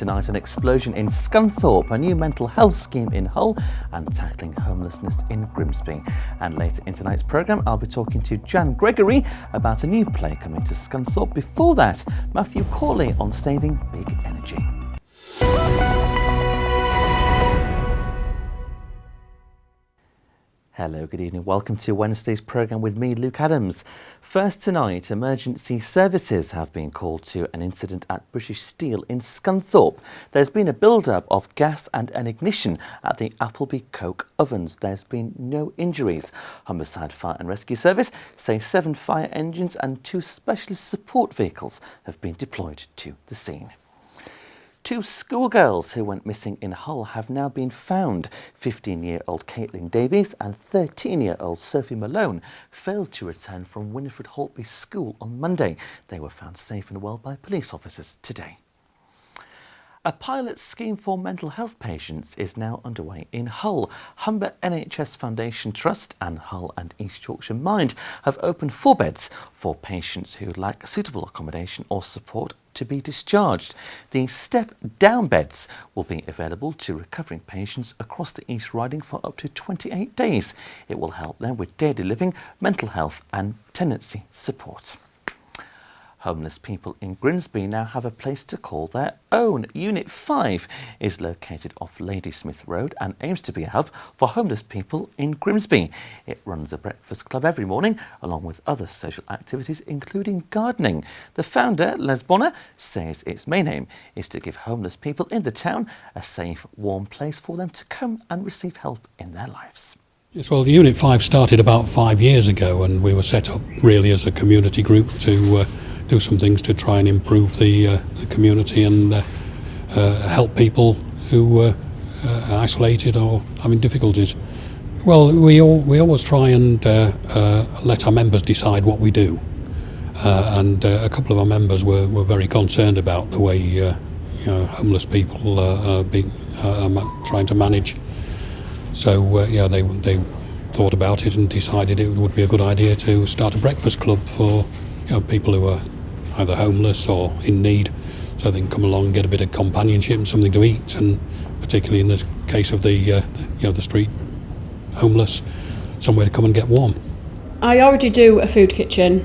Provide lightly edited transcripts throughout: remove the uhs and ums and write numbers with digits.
tonight, an explosion in Scunthorpe, a new mental health scheme in Hull, and tackling homelessness in Grimsby. And later in tonight's programme, I'll be talking to Jan Gregory about a new play coming to Scunthorpe. Before that, Matthew Cawley on saving big energy. Hello, good evening. Welcome to Wednesday's programme with me, Luke Adams. First tonight, emergency services have been called to an incident at British Steel in Scunthorpe. There's been a build-up of gas and an ignition at the Appleby Coke ovens. There's been no injuries. Humberside Fire and Rescue Service say 7 fire engines and 2 specialist support vehicles have been deployed to the scene. 2 schoolgirls who went missing in Hull have now been found. 15-year-old Caitlin Davies and 13-year-old Sophie Malone failed to return from Winifred Holtby School on Monday. They were found safe and well by police officers today. A pilot scheme for mental health patients is now underway in Hull. Humber NHS Foundation Trust and Hull and East Yorkshire Mind have opened 4 beds for patients who lack suitable accommodation or support to be discharged. The step-down beds will be available to recovering patients across the East Riding for up to 28 days. It will help them with daily living, mental health and tenancy support. Homeless people in Grimsby now have a place to call their own. Unit 5 is located off Ladysmith Road and aims to be a hub for homeless people in Grimsby. It runs a breakfast club every morning, along with other social activities, including gardening. The founder, Les Bonner, says its main aim is to give homeless people in the town a safe, warm place for them to come and receive help in their lives. Yes, well, Unit 5 started about 5 years ago, and we were set up really as a community group to do some things to try and improve the community and help people who are isolated or having difficulties. Well, we always try and let our members decide what we do, and a couple of our members were very concerned about the way homeless people are trying to manage. So they thought about it and decided it would be a good idea to start a breakfast club for people who are either homeless or in need, so they can come along and get a bit of companionship and something to eat, and particularly in the case of the street homeless, somewhere to come and get warm. I already do a food kitchen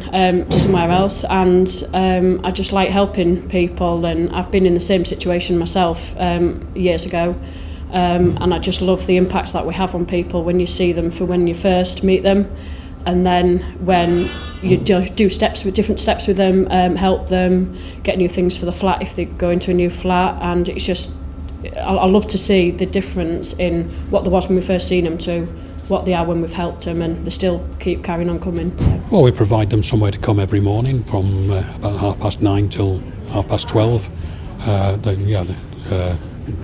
somewhere else, and I just like helping people, and I've been in the same situation myself years ago, and I just love the impact that we have on people when you see them for when you first meet them, and then when you do different steps with them, help them get new things for the flat if they go into a new flat, and it's just, I love to see the difference in what there was when we first seen them to what they are when we've helped them, and they still keep carrying on coming. So. Well, we provide them somewhere to come every morning from about 9:30 till 12:30.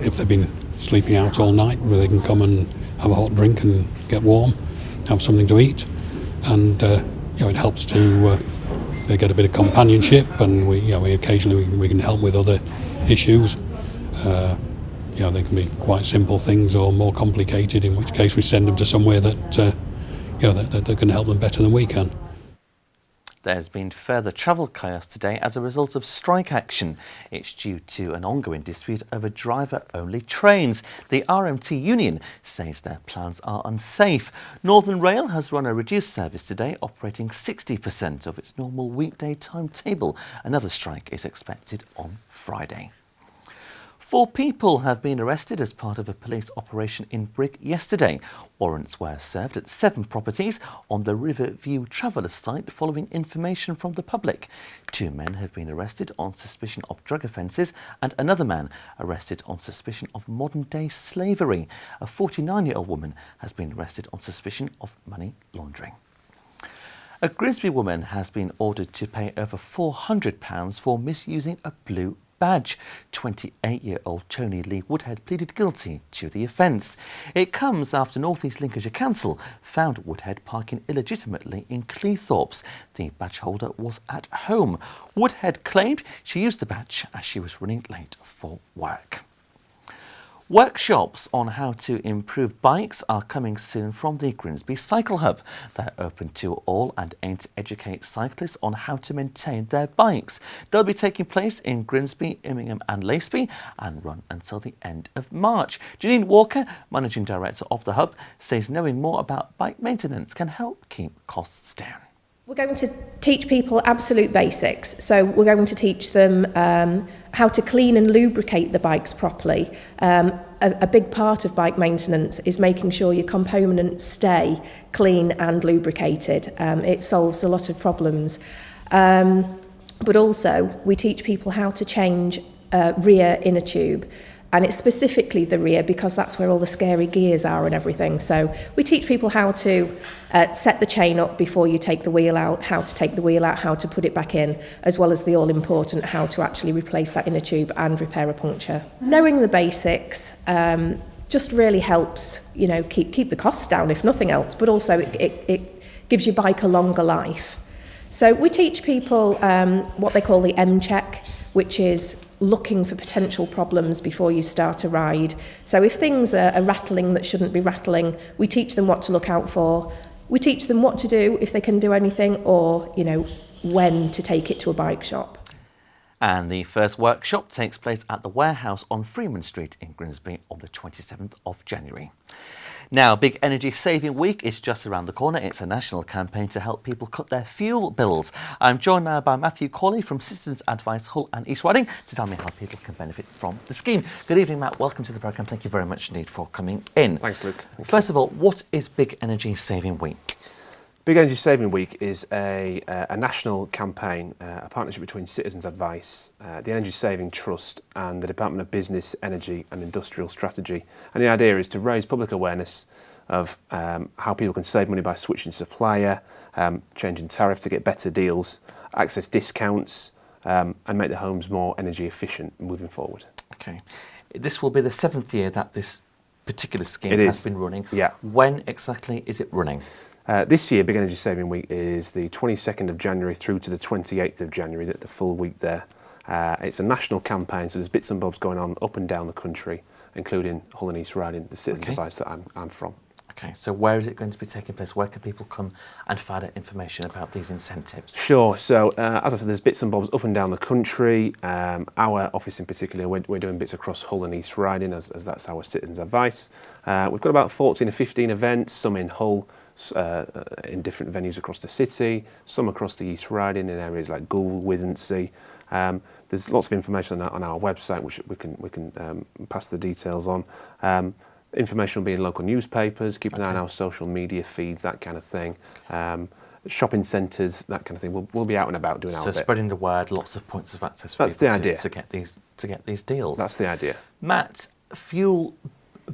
If they've been sleeping out all night, they can come and have a hot drink and get warm, have something to eat, and it helps to they get a bit of companionship, and we occasionally we can help with other issues. They can be quite simple things or more complicated, in which case we send them to somewhere that that can help them better than we can. There's been further travel chaos today as a result of strike action. It's due to an ongoing dispute over driver-only trains. The RMT union says their plans are unsafe. Northern Rail has run a reduced service today, operating 60% of its normal weekday timetable. Another strike is expected on Friday. 4 people have been arrested as part of a police operation in Brigg yesterday. Warrants were served at 7 properties on the Riverview Traveller site following information from the public. 2 men have been arrested on suspicion of drug offences and another man arrested on suspicion of modern-day slavery. A 49-year-old woman has been arrested on suspicion of money laundering. A Grimsby woman has been ordered to pay over £400 for misusing a blue badge. 28-year-old Tony Lee Woodhead pleaded guilty to the offence. It comes after North East Lincolnshire Council found Woodhead parking illegitimately in Cleethorpes. The badge holder was at home. Woodhead claimed she used the badge as she was running late for work. Workshops on how to improve bikes are coming soon from the Grimsby Cycle Hub. They're open to all and aim to educate cyclists on how to maintain their bikes. They'll be taking place in Grimsby, Immingham and Laceby and run until the end of March. Janine Walker, Managing Director of the Hub, says knowing more about bike maintenance can help keep costs down. We're going to teach people absolute basics. So we're going to teach them how to clean and lubricate the bikes properly. A big part of bike maintenance is making sure your components stay clean and lubricated. It solves a lot of problems. But also we teach people how to change rear inner tube. And it's specifically the rear because that's where all the scary gears are and everything. So we teach people how to set the chain up before you take the wheel out, how to take the wheel out, how to put it back in, as well as the all-important how to actually replace that inner tube and repair a puncture. Knowing the basics just really helps, you know, keep the costs down, if nothing else, but also it gives your bike a longer life. So we teach people what they call the M-check, which is looking for potential problems before you start a ride. So if things are rattling that shouldn't be rattling, we teach them what to look out for. We teach them what to do if they can do anything, or, you know, when to take it to a bike shop. And the first workshop takes place at the warehouse on Freeman Street in Grimsby on the 27th of January. Now, Big Energy Saving Week is just around the corner. It's a national campaign to help people cut their fuel bills. I'm joined now by Matthew Cawley from Citizens Advice Hull and East Riding to tell me how people can benefit from the scheme. Good evening, Matt. Welcome to the programme. Thank you very much indeed for coming in. Thanks, Luke. First of all, what is Big Energy Saving Week? Big Energy Saving Week is a national campaign, a partnership between Citizens Advice, the Energy Saving Trust and the Department of Business, Energy and Industrial Strategy. And the idea is to raise public awareness of how people can save money by switching supplier, changing tariff to get better deals, access discounts and make their homes more energy efficient moving forward. Okay. This will be the 7th year that this particular scheme has been running. Yeah. When exactly is it running? This year, Big Energy Saving Week is the 22nd of January through to the 28th of January, the full week there. It's a national campaign, so there's bits and bobs going on up and down the country, including Hull and East Riding, the Citizens Advice that I'm from. Okay, so where is it going to be taking place? Where can people come and find out information about these incentives? Sure, so as I said, there's bits and bobs up and down the country. Our office in particular, we're doing bits across Hull and East Riding, as that's our Citizens Advice. We've got about 14 or 15 events, some in Hull, in different venues across the city, some across the East Riding in areas like Goole, Withensea. There's lots of information on our website which we can pass the details on. Information will be in local newspapers, keep an eye on our social media feeds, that kind of thing. Shopping centres, that kind of thing. We'll be out and about doing our bit. So spreading the word, lots of points of access for That's the people idea. to get these deals. That's the idea. Matt, fuel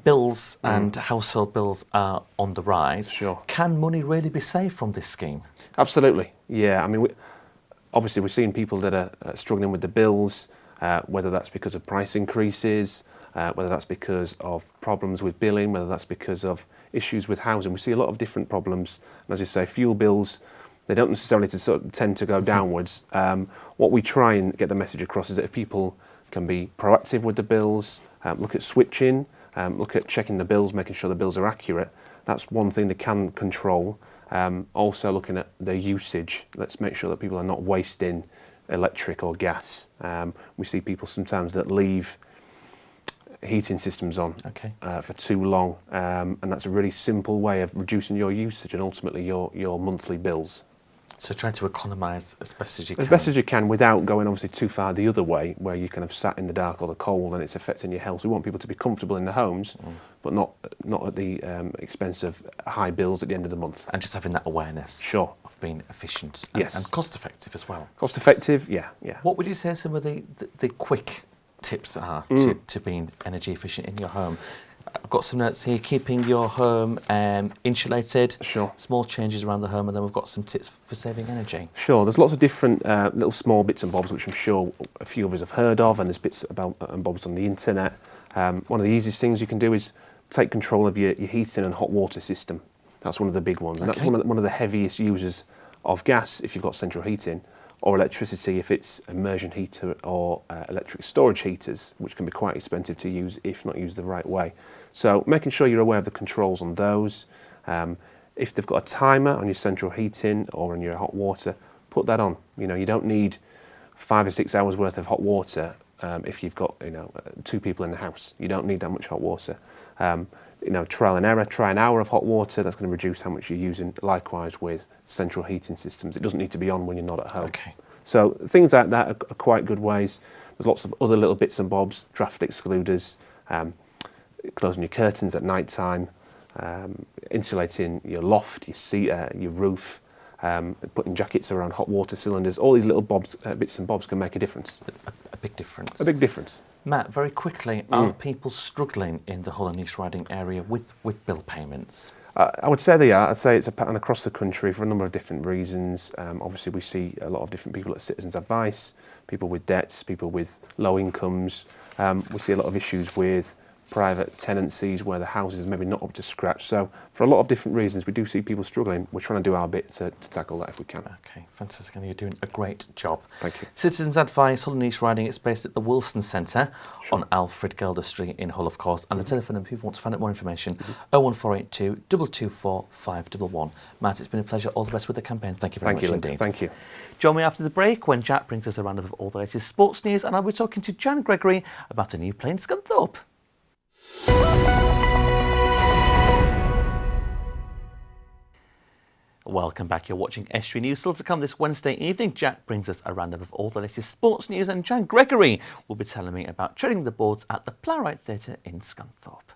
bills and household bills are on the rise. Sure. Can money really be saved from this scheme? Absolutely, yeah. I mean, obviously we're seeing people that are struggling with the bills, whether that's because of price increases, whether that's because of problems with billing, whether that's because of issues with housing. We see a lot of different problems. And as you say, fuel bills, they don't necessarily tend to go downwards. What we try and get the message across is that if people can be proactive with the bills, look at switching, look at checking the bills, making sure the bills are accurate. That's one thing they can control. Also looking at their usage. Let's make sure that people are not wasting electric or gas. We see people sometimes that leave heating systems on for too long, and that's a really simple way of reducing your usage and ultimately your monthly bills. So trying to economise as best as you can. As best as you can without going obviously too far the other way, where you kind of sat in the dark or the cold and it's affecting your health. We want people to be comfortable in their homes, but not at the expense of high bills at the end of the month. And just having that awareness of being efficient and cost effective as well. Cost effective, yeah. What would you say some of the quick tips are to being energy efficient in your home? I've got some notes here, keeping your home insulated, small changes around the home, and then we've got some tips for saving energy. Sure, there's lots of different little small bits and bobs which I'm sure a few of us have heard of, and there's bits and bobs on the internet. One of the easiest things you can do is take control of your heating and hot water system. That's one of the big ones, and that's one of the heaviest users of gas if you've got central heating. or electricity if it's immersion heater or electric storage heaters, which can be quite expensive to use if not used the right way. So making sure you're aware of the controls on those. If they've got a timer on your central heating or on your hot water, put that on. You know, you don't need 5 or 6 hours worth of hot water if you've got, you know, 2 people in the house. You don't need that much hot water. You know, trial and error, try an hour of hot water, that's going to reduce how much you're using. Likewise with central heating systems, it doesn't need to be on when you're not at home. Okay. So things like that are quite good ways. There's lots of other little bits and bobs, draft excluders, closing your curtains at night time, insulating your loft, your roof, putting jackets around hot water cylinders. All these little bits and bobs can make a difference. A big difference. A big difference. Matt, very quickly, are people struggling in the Hull and East Riding area with bill payments? I would say they are. I'd say it's a pattern across the country for a number of different reasons. Obviously, we see a lot of different people at Citizens Advice, people with debts, people with low incomes. We see a lot of issues with private tenancies where the houses are maybe not up to scratch. So for a lot of different reasons, we do see people struggling. We're trying to do our bit to tackle that if we can. Okay, fantastic. And you're doing a great job. Thank you. Citizens Advice, Hull and East Riding, it's based at the Wilson Centre on Alfred Gelder Street in Hull, of course. And the telephone number, if people want to find out more information, 01482 224 511. Matt, it's been a pleasure. All the best with the campaign. Thank you very much indeed. Thank you. Join me after the break when Jack brings us a roundup of all the latest sports news, and I'll be talking to Jan Gregory about a new play in Scunthorpe. Welcome back. You're watching Estuary News. Still to come this Wednesday evening, Jack brings us a roundup of all the latest sports news, and Jan Gregory will be telling me about treading the boards at the Playwright Theatre in Scunthorpe.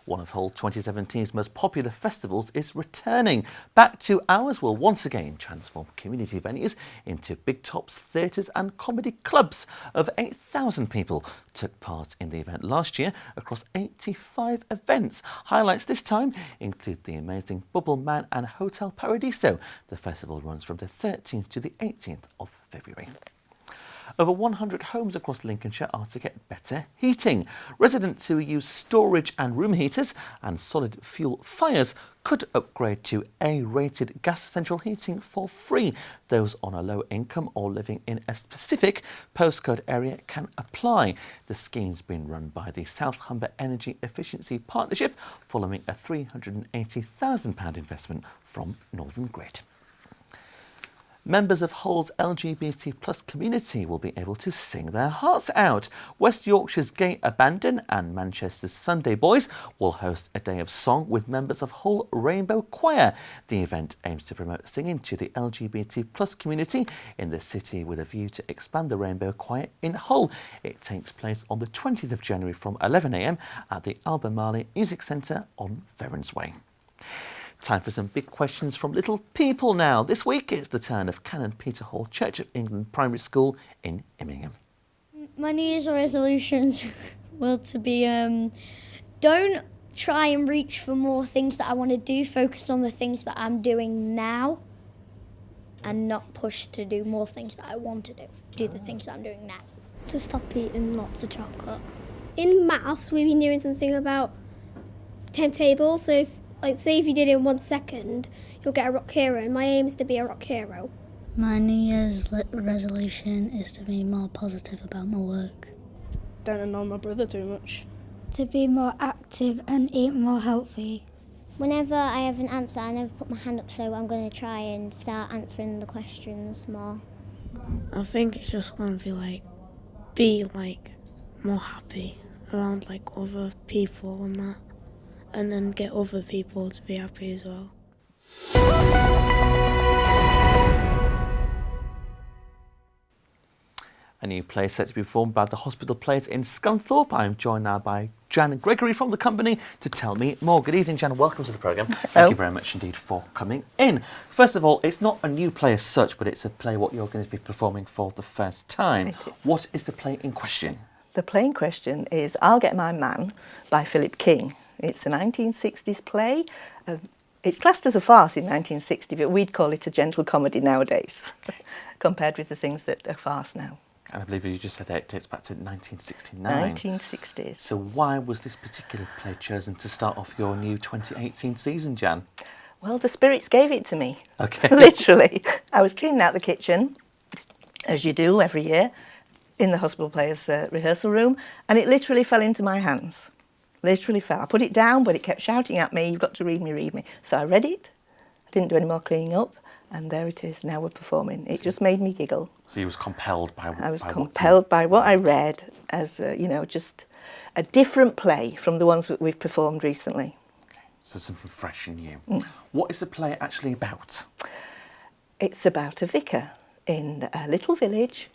One of Hull 2017's most popular festivals is returning. Back to Hours will once again transform community venues into big tops, theatres and comedy clubs. Over 8,000 people took part in the event last year across 85 events. Highlights this time include the amazing Bubble Man and Hotel Paradiso. The festival runs from the 13th to the 18th of February. Over 100 homes across Lincolnshire are to get better heating. Residents who use storage and room heaters and solid fuel fires could upgrade to A-rated gas central heating for free. Those on a low income or living in a specific postcode area can apply. The scheme's been run by the South Humber Energy Efficiency Partnership following a £380,000 investment from Northern Grid. Members of Hull's LGBT plus community will be able to sing their hearts out. West Yorkshire's Gay Abandon and Manchester's Sunday Boys will host a day of song with members of Hull Rainbow Choir. The event aims to promote singing to the LGBT plus community in the city with a view to expand the Rainbow Choir in Hull. It takes place on the 20th of January from 11 AM at the Albemarle Music Centre on Ferrens Way. Time for some big questions from little people now. This week it's the turn of Canon Peter Hall Church of England Primary School in Immingham. My New Year's resolutions will to be don't try and reach for more things that I want to do. Focus on the things that I'm doing now and not push to do more things that I want to do. Do the things that I'm doing now. To stop eating lots of chocolate. In maths, we've been doing something about timetables. So say if you did it in 1 second, you'll get a rock hero, and my aim is to be a rock hero. My New Year's resolution is to be more positive about my work. Don't annoy my brother too much. To be more active and eat more healthy. Whenever I have an answer, I never put my hand up, so I'm going to try and start answering the questions more. I think it's just going to be more happy around other people and that. And then get other people to be happy as well. A new play set to be performed by the Hospital Plays in Scunthorpe. I'm joined now by Jan Gregory from the company to tell me more. Good evening, Jan. Welcome to the programme. Thank you very much indeed for coming in. First of all, it's not a new play as such, but it's a play what you're going to be performing for the first time. What is the play in question? The play in question is I'll Get My Man by Philip King. It's a 1960s play. It's classed as a farce in 1960, but we'd call it a gentle comedy nowadays, compared with the things that are farce now. And I believe you just said that it dates back to 1969. 1960s. So why was this particular play chosen to start off your new 2018 season, Jan? Well, the spirits gave it to me. Okay. Literally. I was cleaning out the kitchen, as you do every year, in the hospital players' rehearsal room, and it literally fell into my hands. Literally fell. I put it down, but it kept shouting at me, "You've got to read me, read me." So I read it. I didn't do any more cleaning up, and there it is. Now we're performing. It just made me giggle. So you was compelled by I was compelled by what I read as, you know, just a different play from the ones that we've performed recently. Okay. So something fresh and new. What is the play actually about? It's about a vicar in a little village,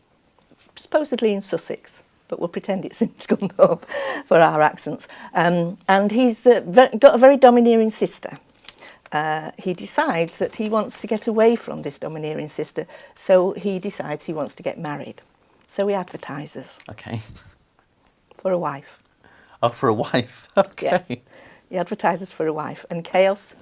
supposedly in Sussex, but we'll pretend it's in Scunthorpe for our accents. And he's got a very domineering sister. He decides that he wants to get away from this domineering sister, so he decides he wants to get married. So he advertises. Okay. For a wife. Oh, for a wife. Okay. Yes. He advertises for a wife, and chaos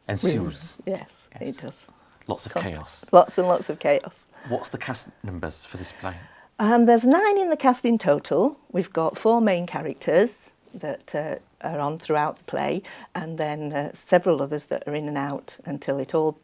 ensues. Yes, it does. Lots of chaos. Lots and lots of chaos. What's the cast numbers for this play? There's 9 in the cast in total. We've got 4 main characters that are on throughout the play, and then several others that are in and out until it all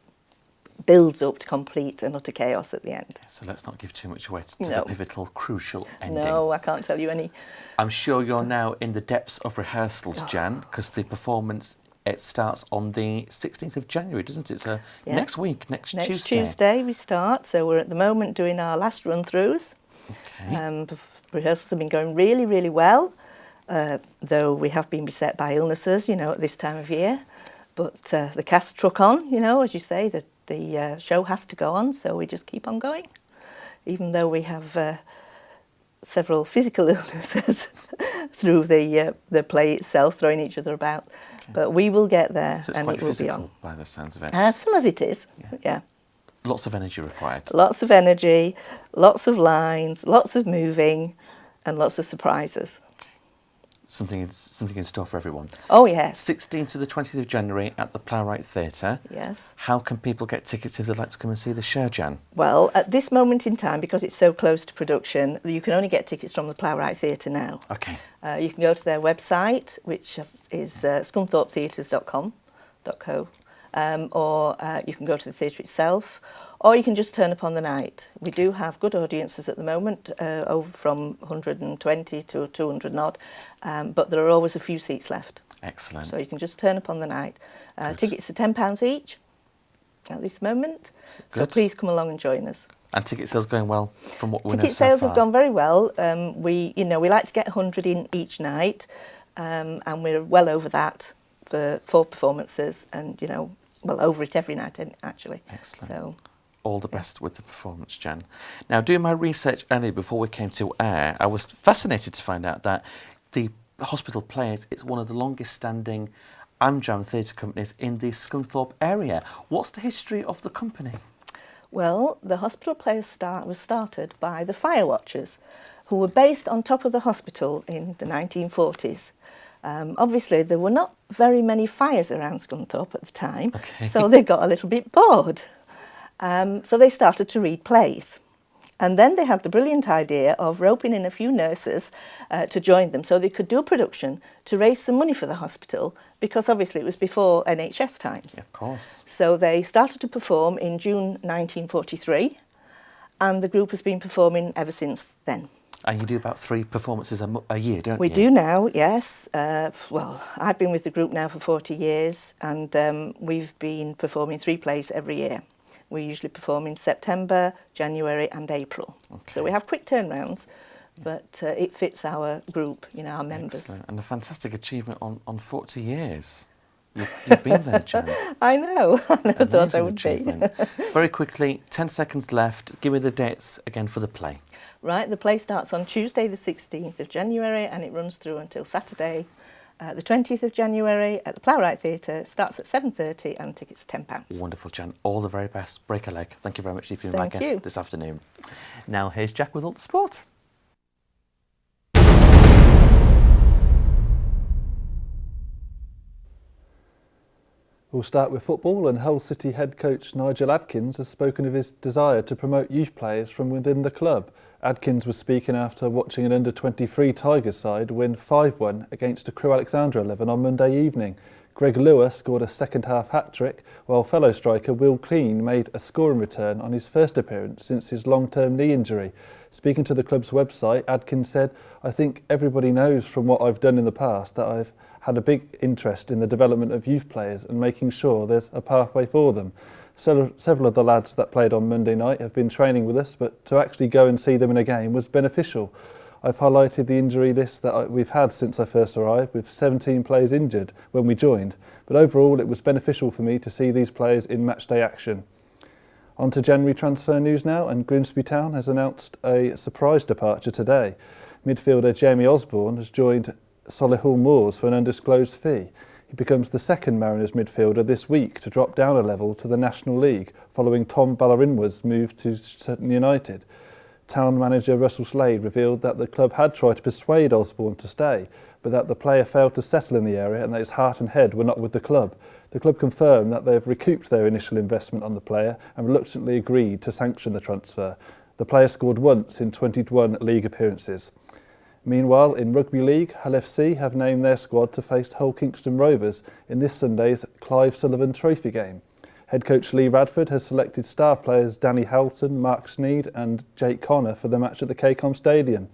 builds up to complete and utter chaos at the end. So let's not give too much away to the pivotal, crucial ending. No, I can't tell you any. I'm sure you're now in the depths of rehearsals, Jan, because the performance, it starts on the 16th of January, doesn't it? So next week, next Tuesday. Next Tuesday we start, so we're at the moment doing our last run-throughs. Okay. Rehearsals have been going really, really well, though we have been beset by illnesses, you know, at this time of year. But the cast truck on, you know, as you say, the show has to go on, so we just keep on going. Even though we have several physical illnesses through the play itself, throwing each other about. Okay. But we will get there, so it's and quite it will be on. By the sounds of it. Some of it is, yeah. Lots of energy required. Lots of energy, lots of lines, lots of moving, and lots of surprises. Something in store for everyone. Oh, yes. 16th to the 20th of January at the Plowright Theatre. Yes. How can people get tickets if they'd like to come and see the show, Jan? Well, at this moment in time, because it's so close to production, you can only get tickets from the Plowright Theatre now. Okay. You can go to their website, which is scunthorpetheatres.co, or you can go to the theatre itself, or you can just turn up on the night. We do have good audiences at the moment, over from 120 to 200 odd, but there are always a few seats left. Excellent. So you can just turn up on the night. Tickets are £10 each at this moment, so please come along and join us. And ticket sales going well from what we know so far? Ticket sales have gone very well. We like to get 100 in each night, and we're well over that for 4 performances, and well over it every night actually. Excellent. So all the best with the performance, Jan. Now, doing my research earlier before we came to air, I was fascinated to find out that the Hospital Players is one of the longest standing Amdram theatre companies in the Scunthorpe area. What's the history of the company? Well, the Hospital Players was started by the fire watchers, who were based on top of the hospital in the 1940s. Obviously, there were not very many fires around Scunthorpe at the time, so they got a little bit bored. So they started to read plays. And then they had the brilliant idea of roping in a few nurses to join them so they could do a production to raise some money for the hospital, because obviously it was before NHS times. Yeah, of course. So they started to perform in June 1943, and the group has been performing ever since then. And you do about 3 performances a year, don't you? We do now, yes. Well, I've been with the group now for 40 years, and we've been performing 3 plays every year. We usually perform in September, January and April. Okay. So we have quick turnarounds, but it fits our group, our members. Excellent. And a fantastic achievement on 40 years. You've been there, Jan. I know. I never thought I would achievement. Be. Very quickly, 10 seconds left. Give me the dates again for the play. Right, the play starts on Tuesday the 16th of January and it runs through until Saturday the 20th of January at the Plowright Theatre. Starts at 7:30 and tickets are £10. Wonderful, Jan. All the very best. Break a leg. Thank you very much for being my guest this afternoon. Now here's Jack with all the sport. We'll start with football, and Hull City head coach Nigel Adkins has spoken of his desire to promote youth players from within the club. Adkins was speaking after watching an under-23 Tigers side win 5-1 against a Crewe Alexandra 11 on Monday evening. Greg Lewis scored a second-half hat-trick, while fellow striker Will Keane made a scoring return on his first appearance since his long-term knee injury. Speaking to the club's website, Adkins said, "I think everybody knows from what I've done in the past that I've had a big interest in the development of youth players and making sure there's a pathway for them. Several of the lads that played on Monday night have been training with us, but to actually go and see them in a game was beneficial. I've highlighted the injury list that we've had since I first arrived, with 17 players injured when we joined, but overall it was beneficial for me to see these players in matchday action." On to January transfer news now, and Grimsby Town has announced a surprise departure today. Midfielder Jamie Osborne has joined Solihull Moors for an undisclosed fee. He becomes the second Mariners midfielder this week to drop down a level to the National League, following Tom Ballerinwood's move to Sutton United. Town manager Russell Slade revealed that the club had tried to persuade Osborne to stay, but that the player failed to settle in the area and that his heart and head were not with the club. The club confirmed that they have recouped their initial investment on the player and reluctantly agreed to sanction the transfer. The player scored once in 21 league appearances. Meanwhile, in Rugby League, Hull FC have named their squad to face Hull Kingston Rovers in this Sunday's Clive Sullivan Trophy game. Head coach Lee Radford has selected star players Danny Houghton, Mark Sneed and Jake Connor for the match at the KCOM Stadium.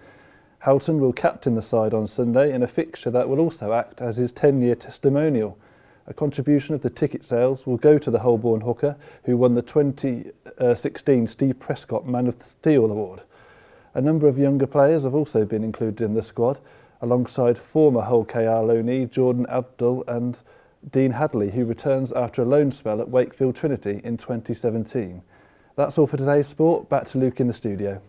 Houghton will captain the side on Sunday in a fixture that will also act as his 10-year testimonial. A contribution of the ticket sales will go to the Holborn hooker who won the 2016 Steve Prescott Man of Steel Award. A number of younger players have also been included in the squad, alongside former Hull KR loanee Jordan Abdul and Dean Hadley, who returns after a loan spell at Wakefield Trinity in 2017. That's all for today's sport. Back to Luke in the studio.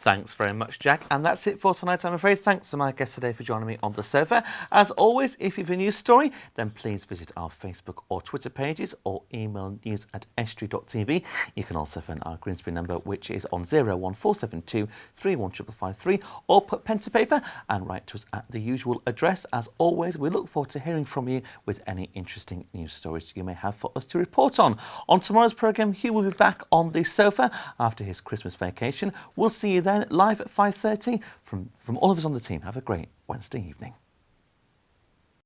Thanks very much, Jack. And that's it for tonight, I'm afraid. Thanks to my guest today for joining me on the sofa. As always, if you have a news story, then please visit our Facebook or Twitter pages or email news@estuary.tv. You can also phone our Grimsby number, which is on 01472 31553, or put pen to paper and write to us at the usual address. As always, we look forward to hearing from you with any interesting news stories you may have for us to report on. On tomorrow's programme, Hugh will be back on the sofa after his Christmas vacation. We'll see you then live at 5:30 from all of us on the team. Have a great Wednesday evening.